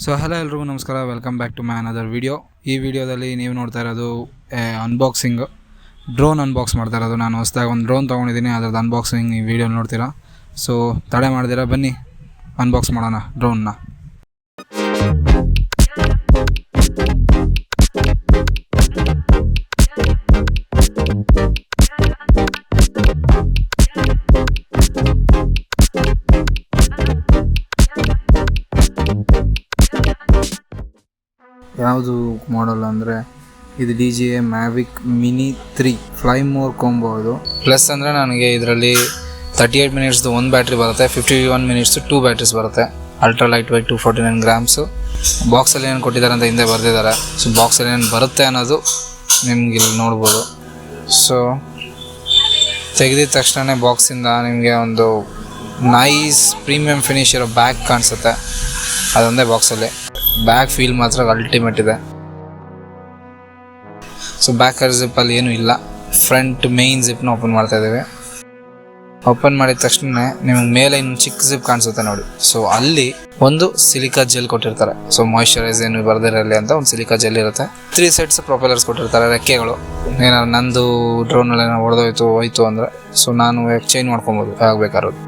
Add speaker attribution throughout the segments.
Speaker 1: So hello ಎಲ್ರಿಗೂ ನಮಸ್ಕಾರ, welcome back to my another video. ಈ ವಿಡಿಯೋದಲ್ಲಿ ನೀವು ನೋಡ್ತಾ ಇರೋದು ಅನ್ಬಾಕ್ಸಿಂಗ್, ಡ್ರೋನ್ ಅನ್ಬಾಕ್ಸ್ ಮಾಡ್ತಾ ಇರೋದು. ನಾನು ಹೊಸದಾಗಿ ಒಂದು ಡ್ರೋನ್ ತೊಗೊಂಡಿದ್ದೀನಿ, ಅದ್ರದ್ದು ಅನ್ಬಾಕ್ಸಿಂಗ್ ಈ ವಿಡಿಯೋ ನೋಡ್ತೀರಾ. ಸೊ ತಡೆ ಮಾಡ್ದಿರಾ, ಬನ್ನಿ ಅನ್ಬಾಕ್ಸ್ ಮಾಡೋಣ ಡ್ರೋನ್ನ. ಯಾವುದು ಮಾಡಲ್ ಅಂದರೆ ಇದು DJI Mavic Mini 3 fly more combo. ಅದು ಪ್ಲಸ್ ಅಂದರೆ ನನಗೆ ಇದರಲ್ಲಿ 38 ಮಿನಿಟ್ಸ್ದು ಒಂದು ಬ್ಯಾಟ್ರಿ ಬರುತ್ತೆ, 51 ಮಿನಿಟ್ಸು 2 ಬ್ಯಾಟ್ರೀಸ್ ಬರುತ್ತೆ. Ultra light weight 249 grams. ಬಾಕ್ಸಲ್ಲಿ ಏನು ಕೊಟ್ಟಿದ್ದಾರೆ ಅಂತ ಹಿಂದೆ ಬರೆದಿದ್ದಾರೆ. ಸೊ ಬಾಕ್ಸಲ್ಲಿ ಏನು ಬರುತ್ತೆ ಅನ್ನೋದು ನಿಮ್ಗೆ ಇಲ್ಲಿ ನೋಡ್ಬೋದು. ಸೊ ತೆಗೆದಿದ ತಕ್ಷಣ ಬಾಕ್ಸಿಂದ ನಿಮಗೆ ಒಂದು ನೈಸ್ ಪ್ರೀಮಿಯಂ ಫಿನಿಶ್ ಇರೋ ಬ್ಯಾಗ್ ಕಾಣಿಸುತ್ತೆ. ಅದೊಂದೇ ಬಾಕ್ಸಲ್ಲಿ. ಬ್ಯಾಗ್ ಫೀಲ್ ಮಾತ್ರ ಅಲ್ಟಿಮೇಟ್ ಇದೆ. ಸೊ ಬ್ಯಾಕ್ ಜಿಪ್ಪಲ್ಲಿ ಏನೂ ಇಲ್ಲ. ಫ್ರಂಟ್ ಮೇನ್ ಜಿಪ್ನ ಓಪನ್ ಮಾಡ್ತಾ ಇದ್ದೇವೆ. ಓಪನ್ ಮಾಡಿದ ತಕ್ಷಣ ನಿಮಗೆ ಮೇಲೆ ಇನ್ನು ಚಿಕ್ಕ ಜಿಪ್ ಕಾಣಿಸುತ್ತೆ ನೋಡಿ. ಸೊ ಅಲ್ಲಿ ಒಂದು ಸಿಲಿಕಾ ಜೆಲ್ ಕೊಟ್ಟಿರ್ತಾರೆ. ಸೊ ಮಾಯಿಶ್ಚರೈಸ್ ಏನು ಬರ್ದಿರಲಿ ಅಂತ ಒಂದು ಸಿಲಿಕಾ ಜೆಲ್ ಇರುತ್ತೆ. 3 ಸೆಟ್ಸ್ ಪ್ರೊಪೆಲ್ಲರ್ಸ್ ಕೊಟ್ಟಿರ್ತಾರೆ, ರೆಕ್ಕೆಗಳು. ಏನಾದ್ರು ನಂದು ಡ್ರೋನಲ್ಲಿ ಏನೋ ಹೋಯ್ತು ಅಂದರೆ ಸೊ ನಾನು ಚೇಂಜ್ ಮಾಡ್ಕೊಬೋದು ಆಗಬೇಕಾರೋದು.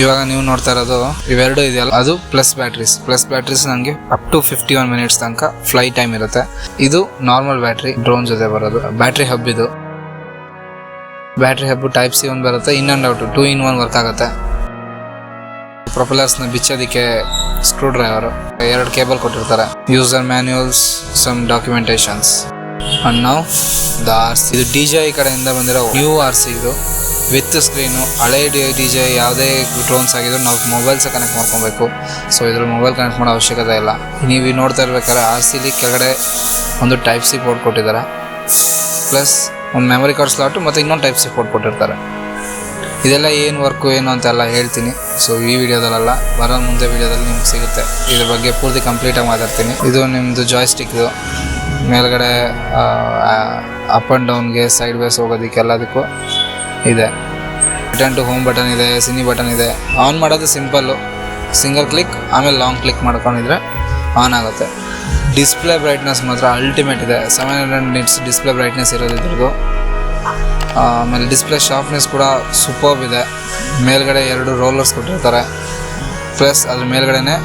Speaker 1: ಇವಾಗ ನೀವು ನೋಡ್ತಾ ಇರೋದು ಇವೆರಡು ಇದೆಯಲ್ಲ, ಅದು ಪ್ಲಸ್ ಬ್ಯಾಟ್ರೀಸ್ ನನಗೆ ಅಪ್ ಟು 51 ಮಿನಿಟ್ಸ್ ತನಕ ಫ್ಲೈ ಟೈಮ್ ಇರುತ್ತೆ. ಇದು ನಾರ್ಮಲ್ ಬ್ಯಾಟ್ರಿ, ಡ್ರೋನ್ ಜೊತೆ ಬರೋದು ಬ್ಯಾಟ್ರಿ ಹಬ್. ಇದು ಬ್ಯಾಟ್ರಿ ಹಬ್ ಟೈಪ್ C ಒಂದು ಬರುತ್ತೆ, in and out 2 in 1 work ಆಗುತ್ತೆ. ಪ್ರೊಪೆಲ್ಲರ್ಸ್ನ ಬಿಚ್ಚೋದಕ್ಕೆ ಸ್ಕ್ರೂ ಡ್ರೈವರು, 2 ಕೇಬಲ್ ಕೊಟ್ಟಿರ್ತಾರೆ, user manuals, some documentations. And now the RC. ಇದು DJI ಕಡೆಯಿಂದ ಬಂದಿರೋ ನ್ಯೂ RC. ಇದು ವಿತ್ ಸ್ಕ್ರೀನು. ಹಳೆ DJI ಯಾವುದೇ ಡ್ರೋನ್ಸ್ ಆಗಿದ್ರು ನಾವು ಮೊಬೈಲ್ಸ್ ಕನೆಕ್ಟ್ ಮಾಡ್ಕೊಬೇಕು. ಸೊ ಇದ್ರಲ್ಲಿ ಮೊಬೈಲ್ ಕನೆಕ್ಟ್ ಮಾಡೋ ಅವಶ್ಯಕತೆ ಇಲ್ಲ. ನೀವು ನೋಡ್ತಾ ಇರ್ಬೇಕಾದ್ರೆ RCಲಿ ಕೆಳಗಡೆ ಒಂದು ಟೈಪ್ C ಪೋರ್ಟ್ ಕೊಟ್ಟಿದ್ದಾರೆ, ಪ್ಲಸ್ ಒಂದು ಮೆಮೊರಿ ಕಾರ್ಡ್ ಸ್ಲಾಟು ಮತ್ತು ಇನ್ನೊಂದು ಟೈಪ್ C ಪೋರ್ಟ್ ಕೊಟ್ಟಿರ್ತಾರೆ. ಇದೆಲ್ಲ ಏನು ವರ್ಕು ಏನು ಅಂತೆಲ್ಲ ಹೇಳ್ತೀನಿ. ಸೊ ಈ ವಿಡಿಯೋದಲ್ಲ, ಬರೋ ಮುಂದೆ ವಿಡಿಯೋದಲ್ಲಿ ನಿಮ್ಗೆ ಸಿಗುತ್ತೆ. ಇದ್ರ ಬಗ್ಗೆ ಪೂರ್ತಿ ಕಂಪ್ಲೀಟಾಗಿ ಮಾತಾಡ್ತೀನಿ. ಇದು ನಿಮ್ಮದು ಜಾಯ್ಸ್ಟಿಕ್ದು ಮೇಲ್ಗಡೆ ಅಪ್ ಆ್ಯಂಡ್ ಡೌನ್ಗೆ, ಸೈಡ್ ವೇಸ್ ಹೋಗೋದಕ್ಕೆ ಎಲ್ಲದಕ್ಕೂ ಇದೆ. ರಿಟರ್ನ್ ಟು ಹೋಮ್ ಬಟನ್ ಇದೆ, ಸಿನಿ ಬಟನ್ ಇದೆ. ಆನ್ ಮಾಡೋದು ಸಿಂಪಲ್ಲು, ಸಿಂಗಲ್ ಕ್ಲಿಕ್, ಆಮೇಲೆ ಲಾಂಗ್ ಕ್ಲಿಕ್ ಮಾಡ್ಕೊಂಡಿದ್ರೆ ಆನ್ ಆಗುತ್ತೆ. ಡಿಸ್ಪ್ಲೇ ಬ್ರೈಟ್ನೆಸ್ ಮಾತ್ರ ಅಲ್ಟಿಮೇಟ್ ಇದೆ. 700 ನಿಟ್ಸ್ ಡಿಸ್ಪ್ಲೇ ಬ್ರೈಟ್ನೆಸ್ ಇರೋದು ಇದ್ರದ್ದು. ಆಮೇಲೆ ಡಿಸ್ಪ್ಲೇ ಶಾರ್ಪ್ನೆಸ್ ಕೂಡ ಸೂಪರ್ಬ್ ಇದೆ. ಮೇಲ್ಗಡೆ 2 ರೋಲರ್ಸ್ ಕೊಟ್ಟಿರ್ತಾರೆ, ಪ್ಲಸ್ ಅದ್ರ ಮೇಲ್ಗಡೆನೆ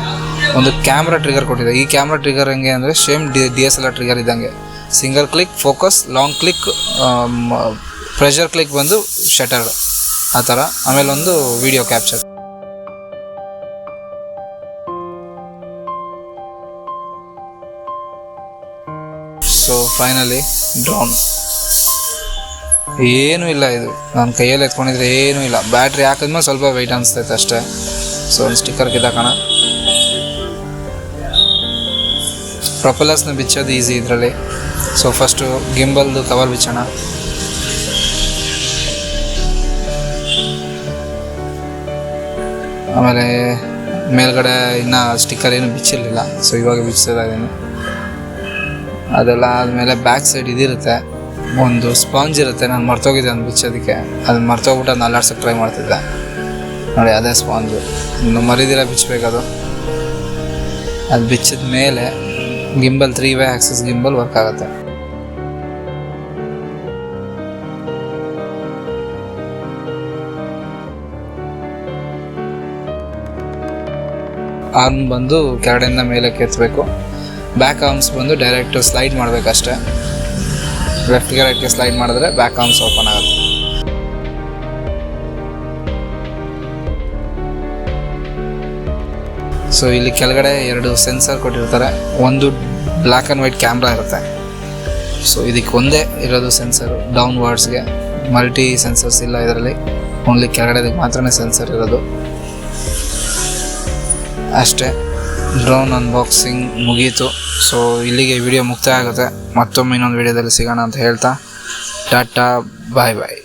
Speaker 1: ಒಂದು ಕ್ಯಾಮ್ರಾ ಟ್ರಿಗರ್ ಕೊಟ್ಟಿದೆ. ಈ ಕ್ಯಾಮ್ರಾ ಟ್ರಿಗರ್ ಹೆಂಗೆ ಅಂದರೆ ಸೇಮ್ DSLR ಟ್ರಿಗರ್ ಇದ್ದಂಗೆ. Single click focus, long click pressure click ಬಂದು ಶಟರ್, ಆ ಥರ. ಆಮೇಲೆ ಒಂದು video capture. So finally drone ಏನೂ ಇಲ್ಲ. ಇದು ನಾನು ಕೈಯಲ್ಲಿ ಎತ್ಕೊಂಡಿದ್ರೆ ಏನೂ ಇಲ್ಲ. ಬ್ಯಾಟ್ರಿ ಹಾಕಿದ್ಮೇಲೆ ಸ್ವಲ್ಪ ವೆಯ್ಟ್ ಅನಿಸ್ತೈತೆ ಅಷ್ಟೇ. ಸೊ ಒಂದು ಸ್ಟಿಕ್ಕರ್ ಕಿತ್ತಾಕೋಣ. ಪ್ರೊಪೆಲ್ಲರ್ಸ್ನ ಬಿಚ್ಚೋದು ಈಸಿ ಇದರಲ್ಲಿ. ಸೊ ಫಸ್ಟು ಗಿಂಬಲ್ದು ಕವರ್ ಬಿಚ್ಚೋಣ. ಆಮೇಲೆ ಮೇಲ್ಗಡೆ ಇನ್ನೂ ಸ್ಟಿಕ್ಕರ್ ಏನು ಬಿಚ್ಚಿರಲಿಲ್ಲ, ಸೊ ಇವಾಗ ಬಿಚ್ಚಿಸ್ತಾ ಇದ್ದೀನಿ. ಅದೆಲ್ಲ ಆದಮೇಲೆ ಬ್ಯಾಕ್ ಸೈಡ್ ಇದಿರುತ್ತೆ, ಒಂದು ಸ್ಪಾಂಜ್ ಇರುತ್ತೆ. ನಾನು ಮರ್ತೋಗಿದ್ದೆ ಒಂದು ಬಿಚ್ಚೋದಕ್ಕೆ. ಅದನ್ನು ಮರ್ತೋಗ್ಬಿಟ್ಟು ಅದನ್ನ ಅಲ್ಲಾಡ್ಸೋಕ್ಕೆ ಟ್ರೈ ಮಾಡ್ತಿದ್ದೆ ನೋಡಿ. ಅದೇ ಸ್ಪಾಂಜು, ಇನ್ನು ಮರಿದಿರ ಬಿಚ್ಚಬೇಕದು. ಅದು ಬಿಚ್ಚಿದ ಮೇಲೆ gimbal 3-way Axis gimbal work ಆಗುತ್ತೆ. ಆರ್ಮ್ ಬಂದು ಕೆಳಗಡೆಯಿಂದ ಮೇಲೆ ಕೆತ್ತಬೇಕು. ಬ್ಯಾಕ್ ಆರ್ಮ್ಸ್ ಬಂದು ಡೈರೆಕ್ಟ್ ಸ್ಲೈಡ್ ಮಾಡಬೇಕಷ್ಟೇ. ಲೆಫ್ಟ್ಗೆ ರೈಟ್ಗೆ ಸ್ಲೈಡ್ ಮಾಡಿದ್ರೆ ಬ್ಯಾಕ್ ಆರ್ಮ್ಸ್ ಓಪನ್ ಆಗುತ್ತೆ. ಸೊ ಇಲ್ಲಿ ಕೆಳಗಡೆ 2 ಸೆನ್ಸರ್ ಕೊಟ್ಟಿರ್ತಾರೆ. ಒಂದು ಬ್ಲ್ಯಾಕ್ ಆ್ಯಂಡ್ ವೈಟ್ ಕ್ಯಾಮ್ರಾ ಇರುತ್ತೆ. ಸೊ ಇದಕ್ಕೆ ಒಂದೇ ಇರೋದು ಸೆನ್ಸರು ಡೌನ್ವರ್ಡ್ಸ್ಗೆ. ಮಲ್ಟಿ ಸೆನ್ಸರ್ಸ್ ಇಲ್ಲ ಇದರಲ್ಲಿ, ಓನ್ಲಿ ಕೆಳಗಡೆದಕ್ಕೆ ಮಾತ್ರನೇ ಸೆನ್ಸರ್ ಇರೋದು ಅಷ್ಟೇ. ಡ್ರೋನ್ ಅನ್ಬಾಕ್ಸಿಂಗ್ ಮುಗೀತು. ಸೊ ಇಲ್ಲಿಗೆ ವಿಡಿಯೋ ಮುಕ್ತಾಯ ಆಗುತ್ತೆ. ಮತ್ತೊಮ್ಮೆ ಇನ್ನೊಂದು ವಿಡಿಯೋದಲ್ಲಿ ಸಿಗೋಣ ಅಂತ ಹೇಳ್ತಾ ಟಾಟಾ, ಬಾಯ್ ಬಾಯ್.